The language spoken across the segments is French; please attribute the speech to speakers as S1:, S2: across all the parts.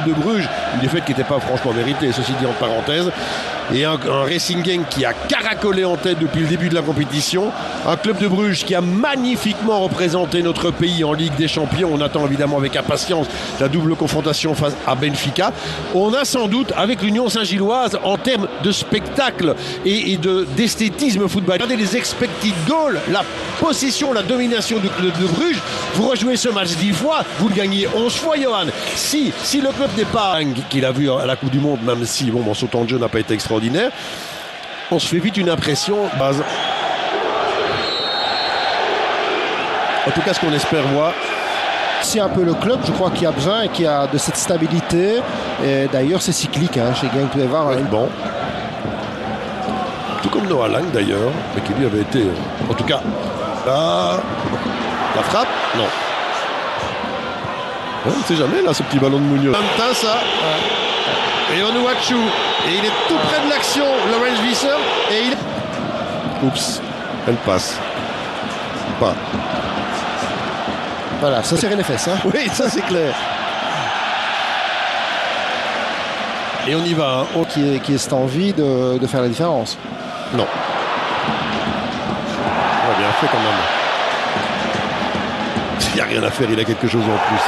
S1: de Bruges, une défaite qui n'était pas franchement méritée, ceci dit en parenthèse, et un Racing Genk qui a caracolé en tête depuis le début de la compétition, un club de Bruges qui a magnifiquement représenté notre pays en Ligue des Champions. On attend évidemment avec impatience la double confrontation face à Benfica. On a sans doute avec l'Union Saint-Gilloise en termes de spectacle et d'esthétisme football. Regardez les expected goals, la possession, la domination du club de Bruges. Vous rejouez ce match 10 fois, vous le gagnez 11 fois, Johan. Si le club n'est pas qu'il a vu à la Coupe du Monde, même si son temps de jeu n'a pas été extraordinaire, on se fait vite une impression. En tout cas, ce qu'on espère voir.
S2: C'est un peu le club, je crois, qui a besoin et qui a de cette stabilité. Et d'ailleurs, c'est cyclique chez Genk, vous pouvez voir.
S1: Bon. Tout comme Noah Lang d'ailleurs, mais qui lui avait été. En tout cas, là, la frappe, non. On ne sait jamais, là, ce petit ballon de Munoz. Ça. Et Onuachu. Et il est tout près de l'action, Lorenz Visser. Et il. Oups, elle passe. Pas.
S2: Voilà, ça serrait les fesses.
S1: Oui, ça c'est clair. Et on y va.
S2: Qui est cette envie de faire la différence.
S1: Non. Ouais, bien fait quand même. Il n'y a rien à faire, il a quelque chose en plus.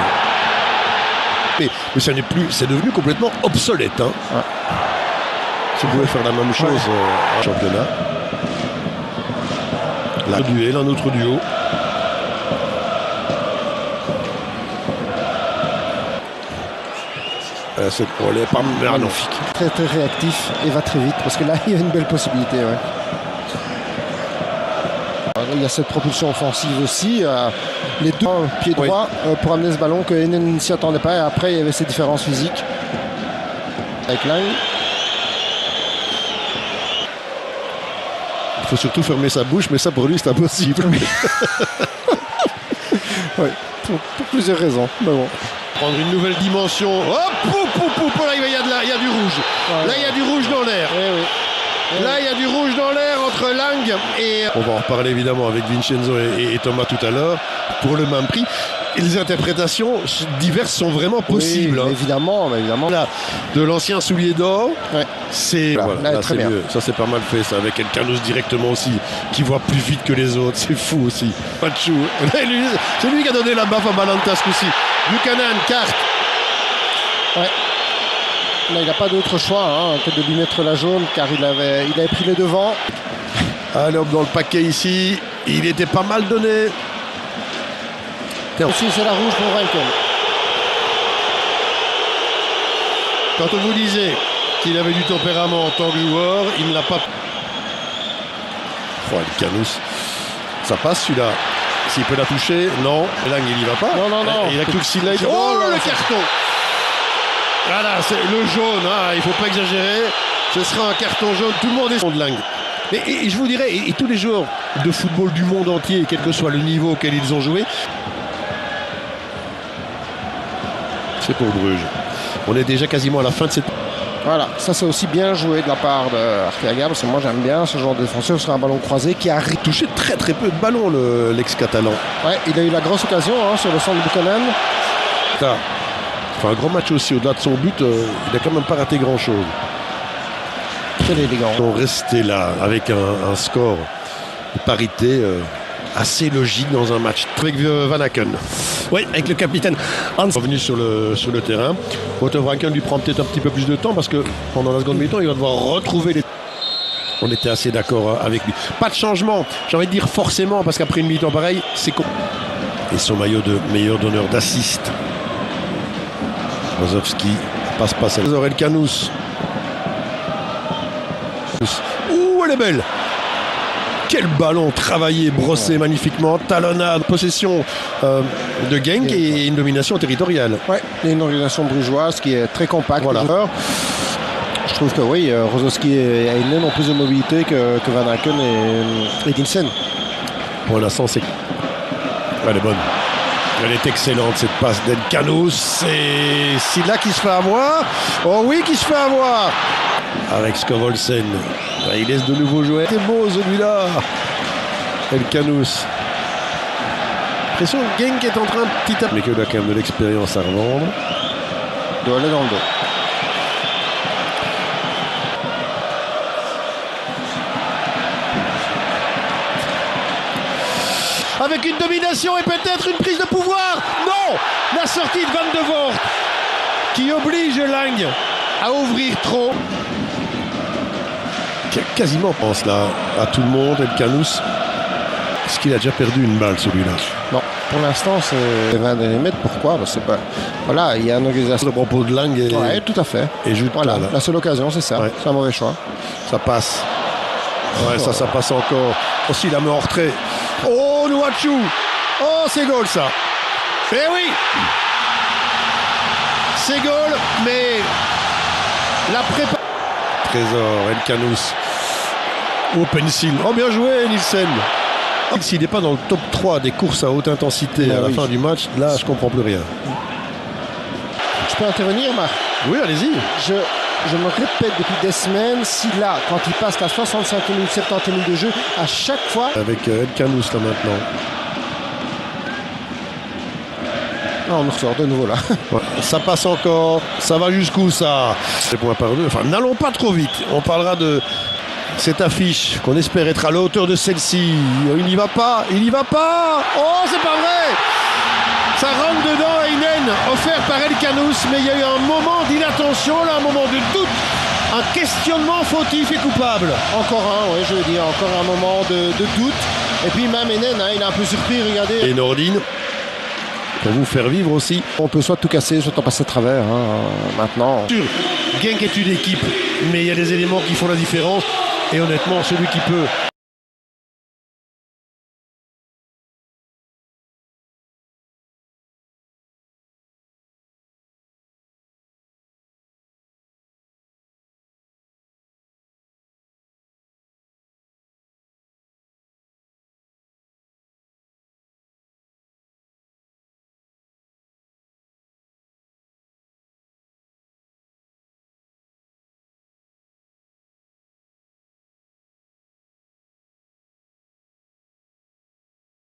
S1: Mais ça n'est plus, c'est devenu complètement obsolète. Si vous pouvez faire la même chose en championnat. Là, un autre duo. Elle est pas magnifique.
S2: Très très réactif et va très vite parce que là il y a une belle possibilité. Il y a cette propulsion offensive aussi. Les deux pieds droits pour amener ce ballon que Heinen ne s'y attendait pas. Et après il y avait ces différences physiques. Avec Lang.
S1: Il faut surtout fermer sa bouche, mais ça pour lui c'est impossible.
S2: Oui, pour plusieurs raisons. Mais bon.
S1: Prendre une nouvelle dimension. Hop, là il y a du rouge. Là il y a du rouge dans l'air. Là il y a du rouge dans l'air entre Lang et. On va en reparler évidemment avec Vincenzo et Thomas tout à l'heure pour le même prix. Et les interprétations diverses sont vraiment possibles.
S2: Oui, évidemment.
S1: Là, de l'ancien soulier d'or, c'est là,
S2: très bien.
S1: Mieux. Ça c'est pas mal fait, ça, avec Elkanous directement aussi, qui voit plus vite que les autres. C'est fou aussi. Pachu. C'est lui qui a donné la baffe à Balanta ce coup-ci. Buchanan, carte.
S2: Ouais. Là, il n'a pas d'autre choix que de lui mettre la jaune, car il avait pris les devants.
S1: Allez hop, dans le paquet ici. Il était pas mal donné.
S2: Aussi, c'est la rouge pour Rankin.
S1: Quand on vous disait qu'il avait du tempérament en tant que joueur, il ne l'a pas. Oh, Elkanous. Ça passe celui-là. S'il peut la toucher, non. Lang, il n'y va pas.
S2: Non.
S1: Il a que le silet. Oh, le carton. Voilà, c'est le jaune. Il ne faut pas exagérer. Ce sera un carton jaune. Tout le monde est de Lang. Et je vous dirais, et tous les joueurs de football du monde entier, quel que soit le niveau auquel ils ont joué, c'est pour Bruges. On est déjà quasiment à la fin de cette.
S2: Voilà, ça c'est aussi bien joué de la part d'Arteaga, parce que moi j'aime bien ce genre de défenseur sur un ballon croisé qui a
S1: touché très très peu de ballons, l'ex-catalan.
S2: Ouais, il a eu la grosse occasion sur le centre de Buchanan.
S1: Il fait un grand match aussi, au-delà de son but, il n'a quand même pas raté grand-chose.
S2: Quel élégant.
S1: Ils sont restés là avec un score de parité assez logique dans un match. Avec Van Aken. Oui, avec le capitaine Hans. Revenu sur le terrain. Otto Franken lui prend peut-être un petit peu plus de temps parce que pendant la seconde mi-temps, il va devoir retrouver les. On était assez d'accord avec lui. Pas de changement, j'ai envie de dire forcément, parce qu'après une mi-temps pareil, c'est con. Et son maillot de meilleur donneur d'assist. Rozowski passe à Elkanous. Ouh, elle est belle! Quel ballon travaillé, brossé magnifiquement, talonnade, possession de Genk et une domination territoriale.
S2: Ouais, et une domination brugeoise qui est très compacte.
S1: Voilà.
S2: Je trouve que oui, Rozowski et Heinen ont plus de mobilité que Van Aken et Dinsen.
S1: Pour l'instant, c'est. Elle est bonne. Elle est excellente cette passe d'Elkanous. C'est Silla qui se fait avoir. Oh oui, qui se fait avoir. Avec Skovolsen. Il laisse de nouveau jouer. C'est beau celui-là. Elkanous. L'impression que Genk est en train petit à petit. Mais qu'il a quand même de l'expérience à revendre.
S2: doit aller dans le dos.
S1: Avec une domination et peut-être une prise de pouvoir. Non, la sortie de Van de Voort qui oblige Lang à ouvrir trop. Qui a quasiment pense là à tout le monde, Elkanous. Est-ce qu'il a déjà perdu une balle celui-là?
S2: Non, pour l'instant c'est 20 derniers mètres. Pourquoi? Parce que voilà, il y a une organisation.
S1: Le propos de Lang et,
S2: ouais, tout à fait.
S1: Et joue
S2: voilà, la seule occasion, c'est ça. Ouais. C'est un mauvais choix.
S1: Ça passe. Ouais, ça passe encore. Aussi la main en retrait. Oh, Nouachou. Oh, c'est goal ça. Eh oui. C'est goal, mais la préparation. Trésor, Elkanous. Oh, Pencil. Oh, bien joué, Nielsen. S'il n'est pas dans le top 3 des courses à haute intensité à la fin du match, là, je comprends plus rien.
S2: Je peux intervenir, Marc?
S1: Oui, allez-y.
S2: Je me répète depuis des semaines, si là, quand il passe la 65 minutes, 70 minutes de jeu, à chaque fois...
S1: Avec Elkanous là maintenant.
S2: Non, on nous ressort de nouveau là.
S1: Ouais, ça passe encore, ça va jusqu'où ça? C'est points par deux. Enfin, n'allons pas trop vite. On parlera de cette affiche qu'on espère être à la hauteur de celle-ci. Il n'y va pas, il n'y va pas. Oh, c'est pas vrai. Ça rentre dedans, Heinen, offert par Elkanous, mais il y a eu un moment d'inattention, là, un moment de doute, un questionnement fautif et coupable.
S2: Encore un, oui, je veux dire, encore un moment de doute. Et puis même Heinen, il est un peu surpris, regardez.
S1: Et Nordine, pour vous faire vivre aussi.
S2: On peut soit tout casser, soit en passer à travers, maintenant.
S1: Genk est une équipe, mais il y a des éléments qui font la différence. Et honnêtement, celui qui peut